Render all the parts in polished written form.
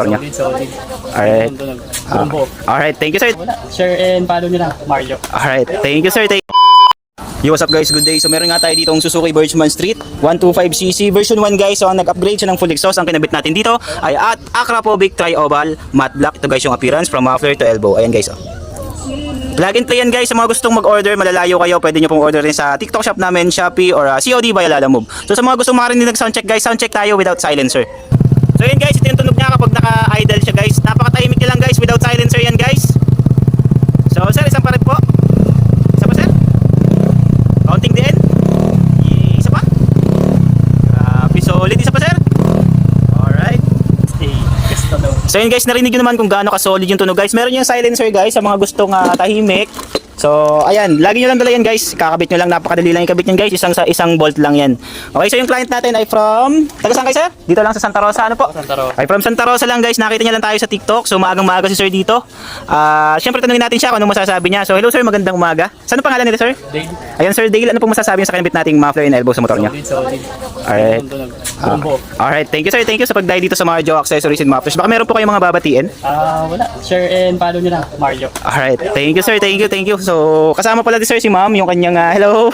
motor niya. Solid. Alright. Alright, thank you sir. Wala. Share and follow nyo lang, Mario. Alright, thank you sir. Yo, what's up guys? Good day. So meron nga tayo dito ang Suzuki Birchman Street 125cc version 1 guys. So ang nag-upgrade siya ng full exhaust. Ang kinabit natin dito ay at Akrapovic Tri-Oval Matte Black. Ito guys yung appearance from muffler to elbow. Ayan guys. Plug and play yan guys. Sa mga gustong mag-order, malalayo kayo, pwede nyo pong order rin sa TikTok shop namin, Shopee or COD via Lalamove. So sa mga gustong makarinig ng soundcheck guys, soundcheck tayo without silencer. So yan guys, ito yung tunog niya kapag naka-idle siya guys. Napaka-tahimik niya lang guys without silencer yan guys. So sir, isang pa rin po. Isa pa sir? Counting din. Isa pa? Grabe, solid. Isa pa sir? Alright. So yun guys, narinig nyo naman kung gaano ka-solid yung tunog guys. Meron yung silencer guys sa mga gustong tahimik. So ayan, lagi nyo lang dala yan guys. Kakabit nyo lang, napakadali lang ikabit yan guys. Isang bolt lang yan. Okay, so yung client natin ay from, taga saan kayo sir? Dito lang sa Santa Rosa, ano po? Santa Rosa. Ay from Santa Rosa lang guys, nakita niya lang tayo sa TikTok. So maagang-maaga si sir dito. Siyempre tanungin natin siya kung anong masasabi niya. So hello sir, magandang umaga. Saan ang pangalan nito sir? Dale. Ayun sir Dale, ano pong masasabi niyo sa kinabit nating muffler and elbow sa motor niya? Solid. Alright. Alright, thank you sir, thank you sa pagdahil dito sa mga Joe Accessories and Mufflers. Baka meron po kayong mga babatiin? Wala. Share and follow nyo lang, Mario. Alright, thank you sir, thank you. So kasama pala sir si ma'am, yung kanyang hello.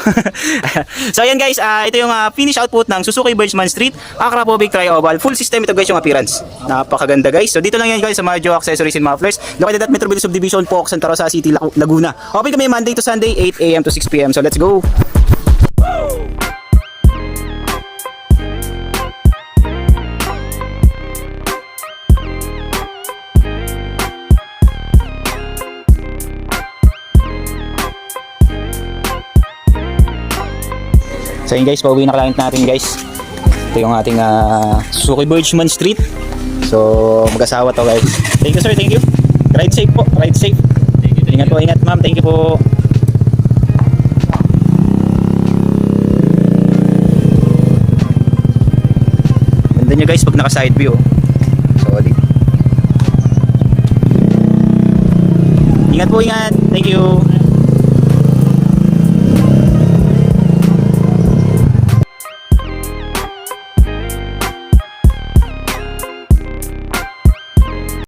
So ayan guys, ito yung finish output ng Suzuki Birchman Street Akrapovic Tri-Oval. Full system ito guys yung appearance. Napakaganda guys. So dito lang yan guys sa mga Joe Accessories and Mufflers. Located at Metroville Subdivision, POC, Santa Rosa City, Laguna. Open kami Monday to Sunday, 8 AM to 6 PM. So let's go! So yun guys, pauwi na client natin guys. Ito yung ating Suzuki Birchman Street. So mag-asawa to guys. Thank you sir, thank you. Ride safe po, ride safe. Ingat po, ingat ma'am, thank you po. Ganda nyo guys pag naka side view. Solid. Ingat po, ingat. Thank you.